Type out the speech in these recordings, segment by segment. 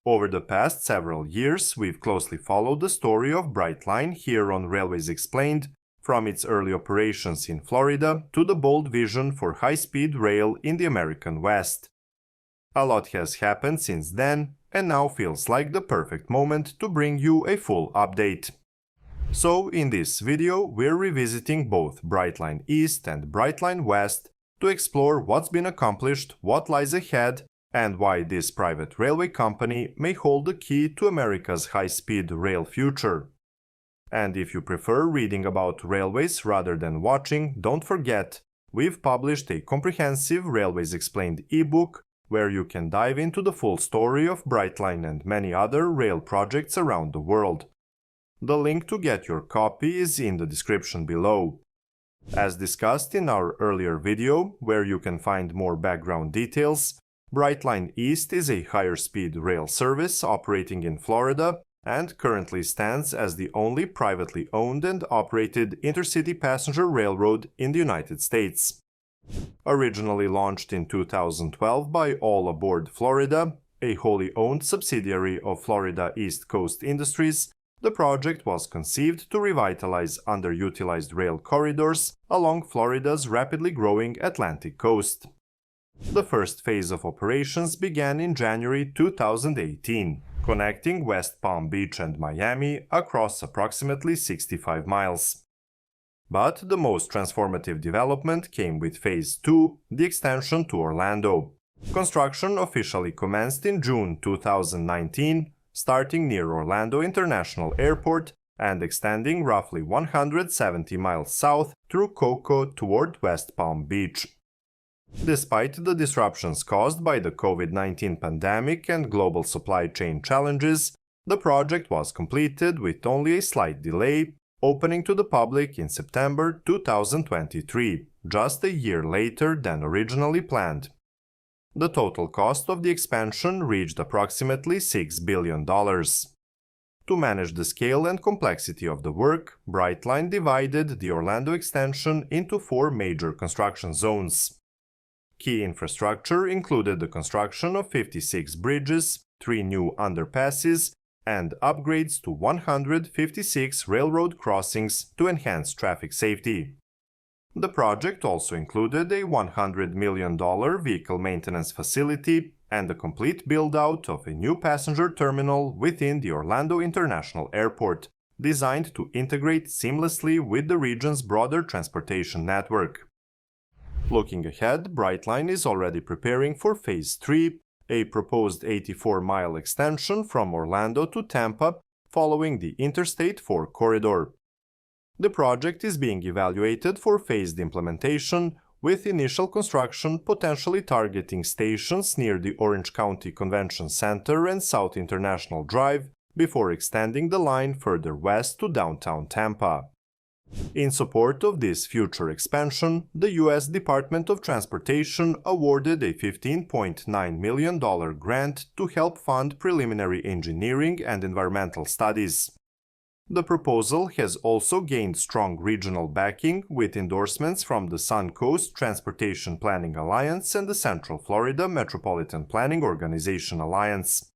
Over the past several years, we've closely followed the story of Brightline here on Railways Explained, from its early operations in Florida to the bold vision for high-speed rail in the American West. A lot has happened since then, and now feels like the perfect moment to bring you a full update. So, in this video, we're revisiting both Brightline East and Brightline West to explore what's been accomplished, what lies ahead, and why this private railway company may hold the key to America's high-speed rail future. And if you prefer reading about railways rather than watching, don't forget, we've published a comprehensive Railways Explained ebook where you can dive into the full story of Brightline and many other rail projects around the world. The link to get your copy is in the description below. As discussed in our earlier video, where you can find more background details, Brightline East is a higher-speed rail service operating in Florida and currently stands as the only privately owned and operated intercity passenger railroad in the United States. Originally launched in 2012 by All Aboard Florida, a wholly owned subsidiary of Florida East Coast Industries, the project was conceived to revitalize underutilized rail corridors along Florida's rapidly growing Atlantic coast. The first phase of operations began in January 2018, connecting West Palm Beach and Miami across approximately 65 miles. But the most transformative development came with Phase 2, the extension to Orlando. Construction officially commenced in June 2019, starting near Orlando International Airport and extending roughly 170 miles south through Cocoa toward West Palm Beach. Despite the disruptions caused by the COVID-19 pandemic and global supply chain challenges, the project was completed with only a slight delay, opening to the public in September 2023, just a year later than originally planned. The total cost of the expansion reached approximately $6 billion. To manage the scale and complexity of the work, Brightline divided the Orlando extension into 4 major construction zones. Key infrastructure included the construction of 56 bridges, 3 new underpasses, and upgrades to 156 railroad crossings to enhance traffic safety. The project also included a $100 million vehicle maintenance facility and the complete build-out of a new passenger terminal within the Orlando International Airport, designed to integrate seamlessly with the region's broader transportation network. Looking ahead, Brightline is already preparing for Phase 3, a proposed 84-mile extension from Orlando to Tampa following the Interstate 4 corridor. The project is being evaluated for phased implementation, with initial construction potentially targeting stations near the Orange County Convention Center and South International Drive, before extending the line further west to downtown Tampa. In support of this future expansion, the U.S. Department of Transportation awarded a $15.9 million grant to help fund preliminary engineering and environmental studies. The proposal has also gained strong regional backing, with endorsements from the Suncoast Transportation Planning Alliance and the Central Florida Metropolitan Planning Organization Alliance.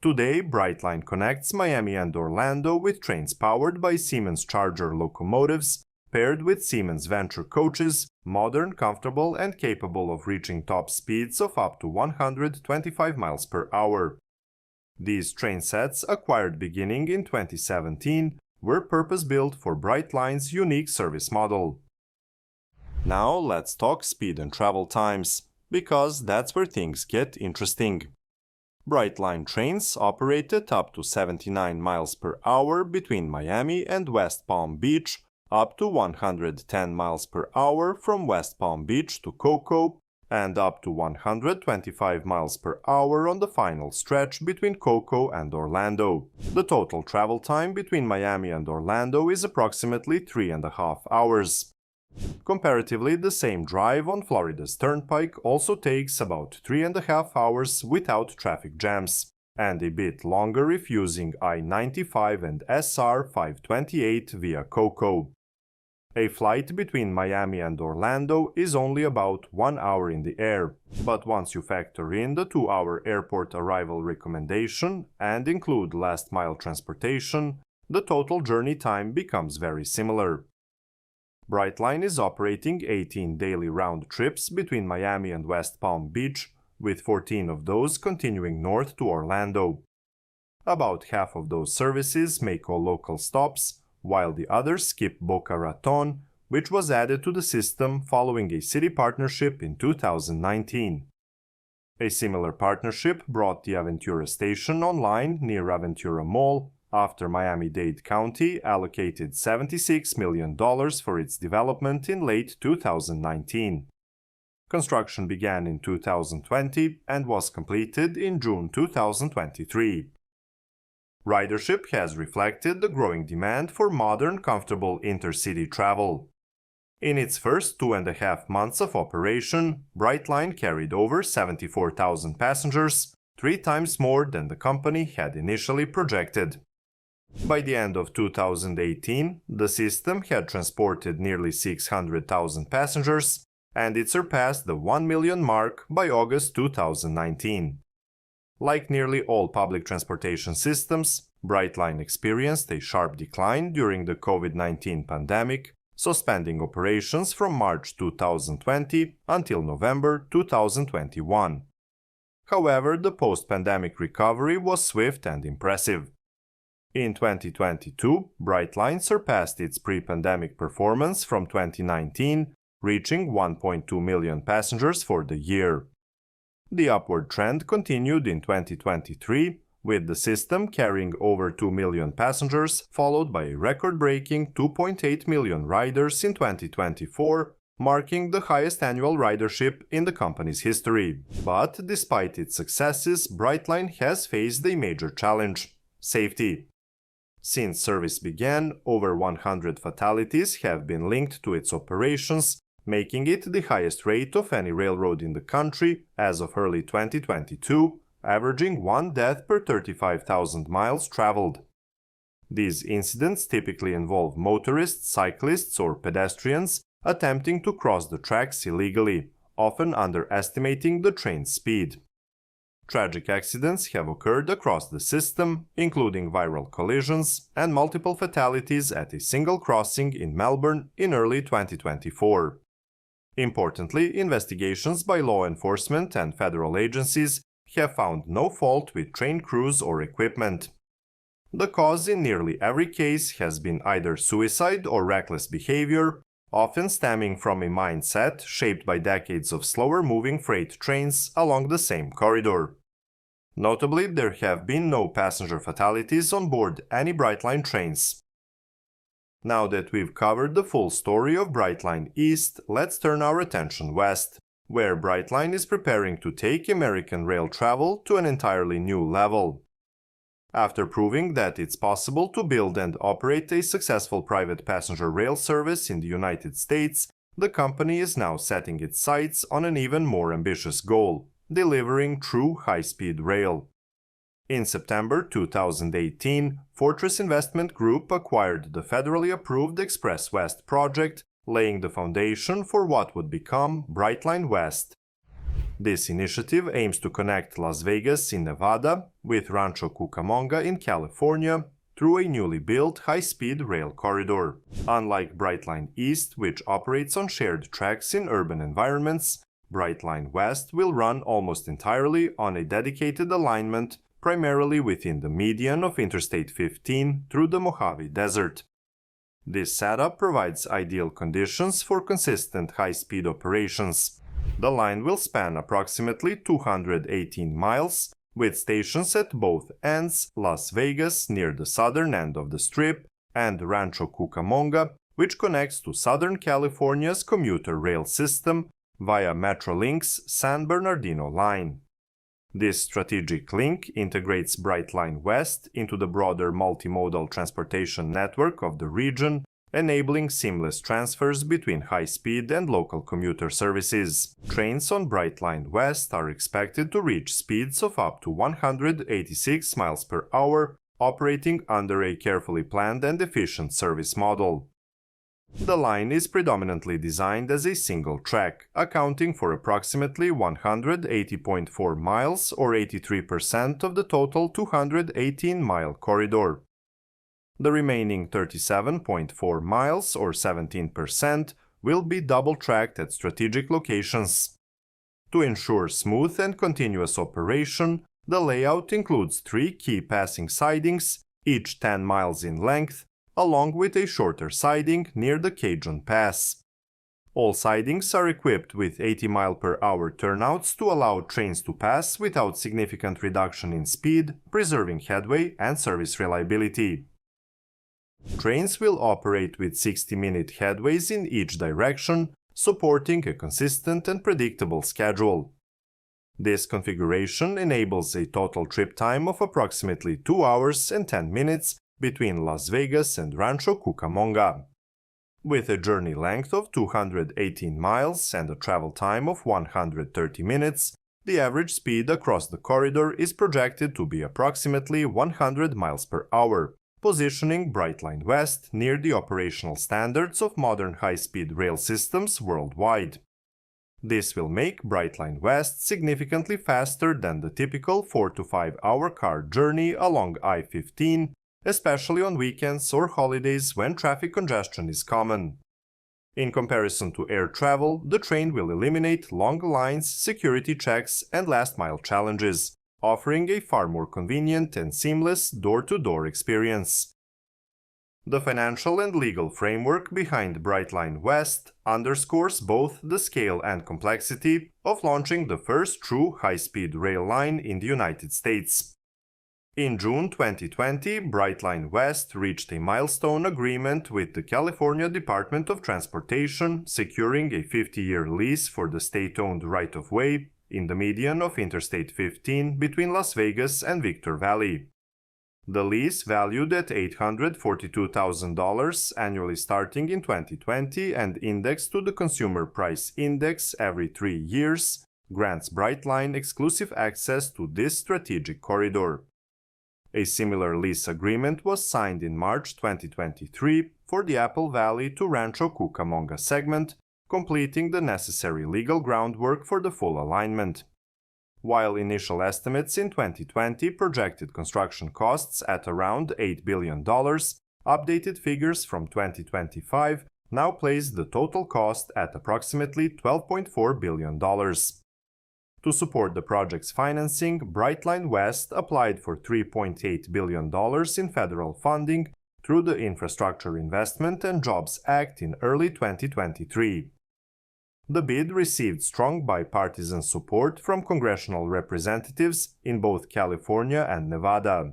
Today, Brightline connects Miami and Orlando with trains powered by Siemens Charger locomotives, paired with Siemens Venture coaches, modern, comfortable, and capable of reaching top speeds of up to 125 miles per hour. These train sets, acquired beginning in 2017, were purpose-built for Brightline's unique service model. Now let's talk speed and travel times, because that's where things get interesting. Brightline trains operated up to 79 miles per hour between Miami and West Palm Beach, up to 110 miles per hour from West Palm Beach to Cocoa, and up to 125 miles per hour on the final stretch between Cocoa and Orlando. The total travel time between Miami and Orlando is approximately 3.5 hours. Comparatively, the same drive on Florida's Turnpike also takes about 3.5 hours without traffic jams, and a bit longer if using I-95 and SR 528 via Cocoa. A flight between Miami and Orlando is only about 1 hour in the air, but once you factor in the 2-hour airport arrival recommendation and include last-mile transportation, the total journey time becomes very similar. Brightline is operating 18 daily round trips between Miami and West Palm Beach, with 14 of those continuing north to Orlando. About half of those services make all local stops, while the others skip Boca Raton, which was added to the system following a city partnership in 2019. A similar partnership brought the Aventura station online near Aventura Mall after Miami-Dade County allocated $76 million for its development in late 2019. Construction began in 2020 and was completed in June 2023. Ridership has reflected the growing demand for modern, comfortable intercity travel. In its first 2.5 months of operation, Brightline carried over 74,000 passengers, 3 times more than the company had initially projected. By the end of 2018, the system had transported nearly 600,000 passengers, and it surpassed the 1 million mark by August 2019. Like nearly all public transportation systems, Brightline experienced a sharp decline during the COVID-19 pandemic, suspending operations from March 2020 until November 2021. However, the post-pandemic recovery was swift and impressive. In 2022, Brightline surpassed its pre-pandemic performance from 2019, reaching 1.2 million passengers for the year. The upward trend continued in 2023, with the system carrying over 2 million passengers, followed by a record-breaking 2.8 million riders in 2024, marking the highest annual ridership in the company's history. But despite its successes, Brightline has faced a major challenge: safety. Since service began, over 100 fatalities have been linked to its operations, making it the highest rate of any railroad in the country as of early 2022, averaging 1 death per 35,000 miles traveled. These incidents typically involve motorists, cyclists, or pedestrians attempting to cross the tracks illegally, often underestimating the train's speed. Tragic accidents have occurred across the system, including viral collisions and multiple fatalities at a single crossing in Melbourne in early 2024. Importantly, investigations by law enforcement and federal agencies have found no fault with train crews or equipment. The cause in nearly every case has been either suicide or reckless behavior, often stemming from a mindset shaped by decades of slower-moving freight trains along the same corridor. Notably, there have been no passenger fatalities on board any Brightline trains. Now that we've covered the full story of Brightline East, let's turn our attention west, where Brightline is preparing to take American rail travel to an entirely new level. After proving that it's possible to build and operate a successful private passenger rail service in the United States, the company is now setting its sights on an even more ambitious goal: delivering true high-speed rail. In September 2018, Fortress Investment Group acquired the federally approved Express West project, laying the foundation for what would become Brightline West. This initiative aims to connect Las Vegas in Nevada with Rancho Cucamonga in California through a newly built high-speed rail corridor. Unlike Brightline East, which operates on shared tracks in urban environments, Brightline West will run almost entirely on a dedicated alignment, primarily within the median of Interstate 15 through the Mojave Desert. This setup provides ideal conditions for consistent high-speed operations. The line will span approximately 218 miles, with stations at both ends: Las Vegas near the southern end of the Strip and Rancho Cucamonga, which connects to Southern California's commuter rail system via Metrolink's San Bernardino line. This strategic link integrates Brightline West into the broader multimodal transportation network of the region, enabling seamless transfers between high-speed and local commuter services. Trains on Brightline West are expected to reach speeds of up to 186 miles per hour, operating under a carefully planned and efficient service model. The line is predominantly designed as a single track, accounting for approximately 180.4 miles or 83% of the total 218-mile corridor. The remaining 37.4 miles or 17% will be double-tracked at strategic locations. To ensure smooth and continuous operation, the layout includes 3 key passing sidings, each 10 miles in length, along with a shorter siding near the Cajun Pass. All sidings are equipped with 80-mile-per-hour turnouts to allow trains to pass without significant reduction in speed, preserving headway and service reliability. Trains will operate with 60-minute headways in each direction, supporting a consistent and predictable schedule. This configuration enables a total trip time of approximately 2 hours and 10 minutes between Las Vegas and Rancho Cucamonga. With a journey length of 218 miles and a travel time of 130 minutes, the average speed across the corridor is projected to be approximately 100 miles per hour, positioning Brightline West near the operational standards of modern high-speed rail systems worldwide. This will make Brightline West significantly faster than the typical 4 to 5 hour car journey along I-15, especially on weekends or holidays when traffic congestion is common. In comparison to air travel, the train will eliminate long lines, security checks, and last-mile challenges, offering a far more convenient and seamless door-to-door experience. The financial and legal framework behind Brightline West underscores both the scale and complexity of launching the first true high-speed rail line in the United States. In June 2020, Brightline West reached a milestone agreement with the California Department of Transportation, securing a 50-year lease for the state-owned right-of-way in the median of Interstate 15 between Las Vegas and Victor Valley. The lease, valued at $842,000 annually starting in 2020 and indexed to the Consumer Price Index every 3 years, grants Brightline exclusive access to this strategic corridor. A similar lease agreement was signed in March 2023 for the Apple Valley to Rancho Cucamonga segment, completing the necessary legal groundwork for the full alignment. While initial estimates in 2020 projected construction costs at around $8 billion, updated figures from 2025 now place the total cost at approximately $12.4 billion. To support the project's financing, Brightline West applied for $3.8 billion in federal funding through the Infrastructure Investment and Jobs Act in early 2023. The bid received strong bipartisan support from congressional representatives in both California and Nevada.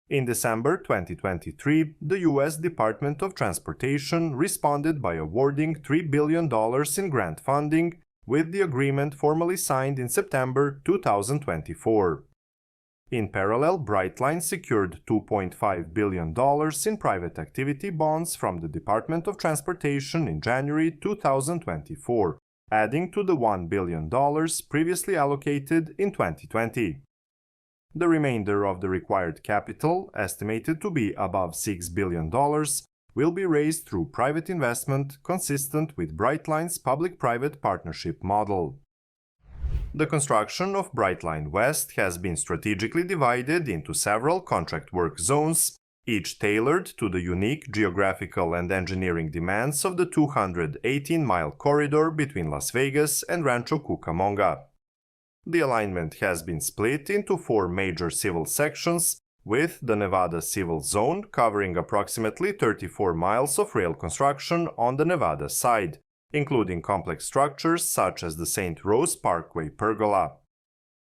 In December 2023, the U.S. Department of Transportation responded by awarding $3 billion in grant funding, with the agreement formally signed in September 2024. In parallel, Brightline secured $2.5 billion in private activity bonds from the Department of Transportation in January 2024, adding to the $1 billion previously allocated in 2020. The remainder of the required capital, estimated to be above $6 billion, will be raised through private investment consistent with Brightline's public-private partnership model. The construction of Brightline West has been strategically divided into several contract work zones, each tailored to the unique geographical and engineering demands of the 218-mile corridor between Las Vegas and Rancho Cucamonga. The alignment has been split into 4 major civil sections, with the Nevada Civil Zone covering approximately 34 miles of rail construction on the Nevada side, including complex structures such as the St. Rose Parkway Pergola.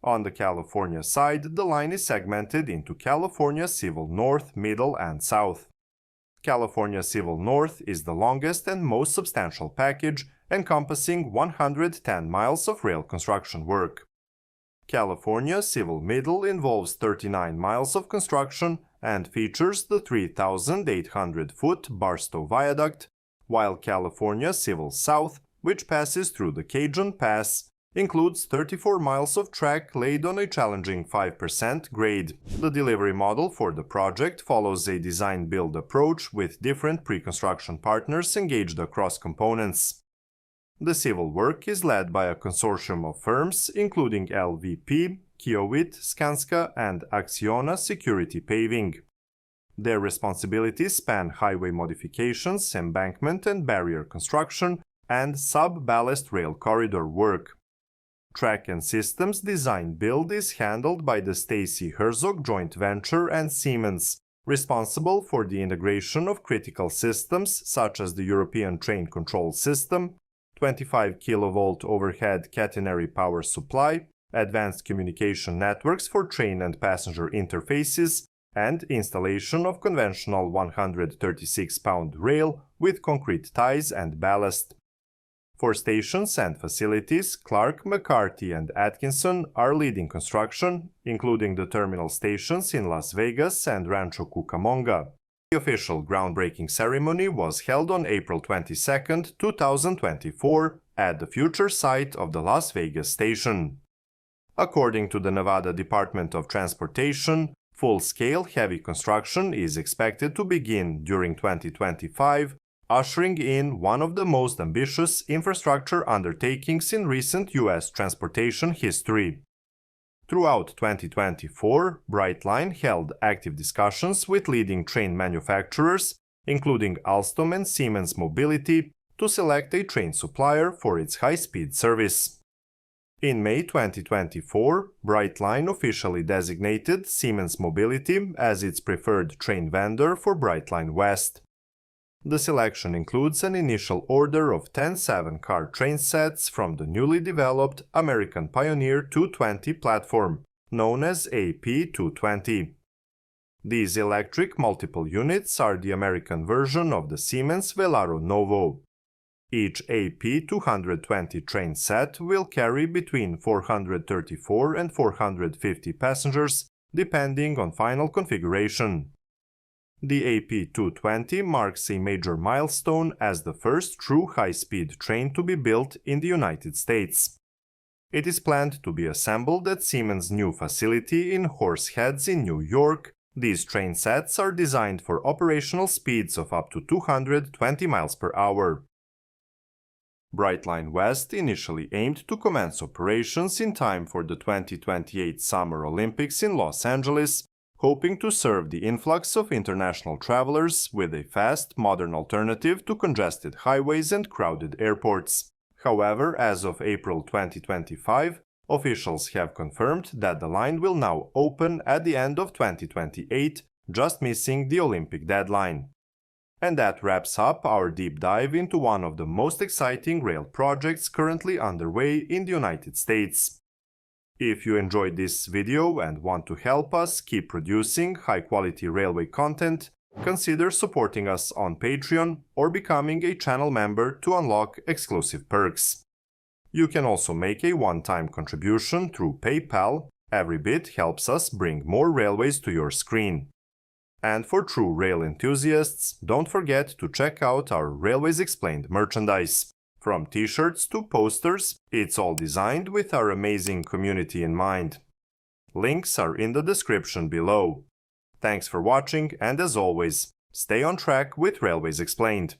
On the California side, the line is segmented into California Civil North, Middle, and South. California Civil North is the longest and most substantial package, encompassing 110 miles of rail construction work. California Civil Middle involves 39 miles of construction and features the 3,800-foot Barstow Viaduct, while California Civil South, which passes through the Cajun Pass, includes 34 miles of track laid on a challenging 5% grade. The delivery model for the project follows a design-build approach with different pre-construction partners engaged across components. The civil work is led by a consortium of firms including LVP, Kiowit, Skanska, and Acciona Security Paving. Their responsibilities span highway modifications, embankment and barrier construction, and sub-ballast rail corridor work. Track and Systems Design-Build is handled by the Stacy Herzog joint venture and Siemens, responsible for the integration of critical systems such as the European Train Control System, 25 kV overhead catenary power supply, advanced communication networks for train and passenger interfaces, and installation of conventional 136-pound rail with concrete ties and ballast. For stations and facilities, Clark, McCarthy, and Atkinson are leading construction, including the terminal stations in Las Vegas and Rancho Cucamonga. The official groundbreaking ceremony was held on April 22, 2024, at the future site of the Las Vegas station. According to the Nevada Department of Transportation, full-scale heavy construction is expected to begin during 2025, ushering in one of the most ambitious infrastructure undertakings in recent U.S. transportation history. Throughout 2024, Brightline held active discussions with leading train manufacturers, including Alstom and Siemens Mobility, to select a train supplier for its high-speed service. In May 2024, Brightline officially designated Siemens Mobility as its preferred train vendor for Brightline West. The selection includes an initial order of 10 7-car train sets from the newly developed American Pioneer 220 platform, known as AP220. These electric multiple units are the American version of the Siemens Velaro Novo. Each AP220 train set will carry between 434 and 450 passengers, depending on final configuration. The AP220 marks a major milestone as the first true high-speed train to be built in the United States. It is planned to be assembled at Siemens' new facility in Horseheads in New York. These train sets are designed for operational speeds of up to 220 miles per hour. Brightline West initially aimed to commence operations in time for the 2028 Summer Olympics in Los Angeles, hoping to serve the influx of international travelers with a fast, modern alternative to congested highways and crowded airports. However, as of April 2025, officials have confirmed that the line will now open at the end of 2028, just missing the Olympic deadline. And that wraps up our deep dive into one of the most exciting rail projects currently underway in the United States. If you enjoyed this video and want to help us keep producing high-quality railway content, consider supporting us on Patreon or becoming a channel member to unlock exclusive perks. You can also make a one-time contribution through PayPal. Every bit helps us bring more railways to your screen. And for true rail enthusiasts, don't forget to check out our Railways Explained merchandise. From t-shirts to posters, it's all designed with our amazing community in mind. Links are in the description below. Thanks for watching, and as always, stay on track with Railways Explained.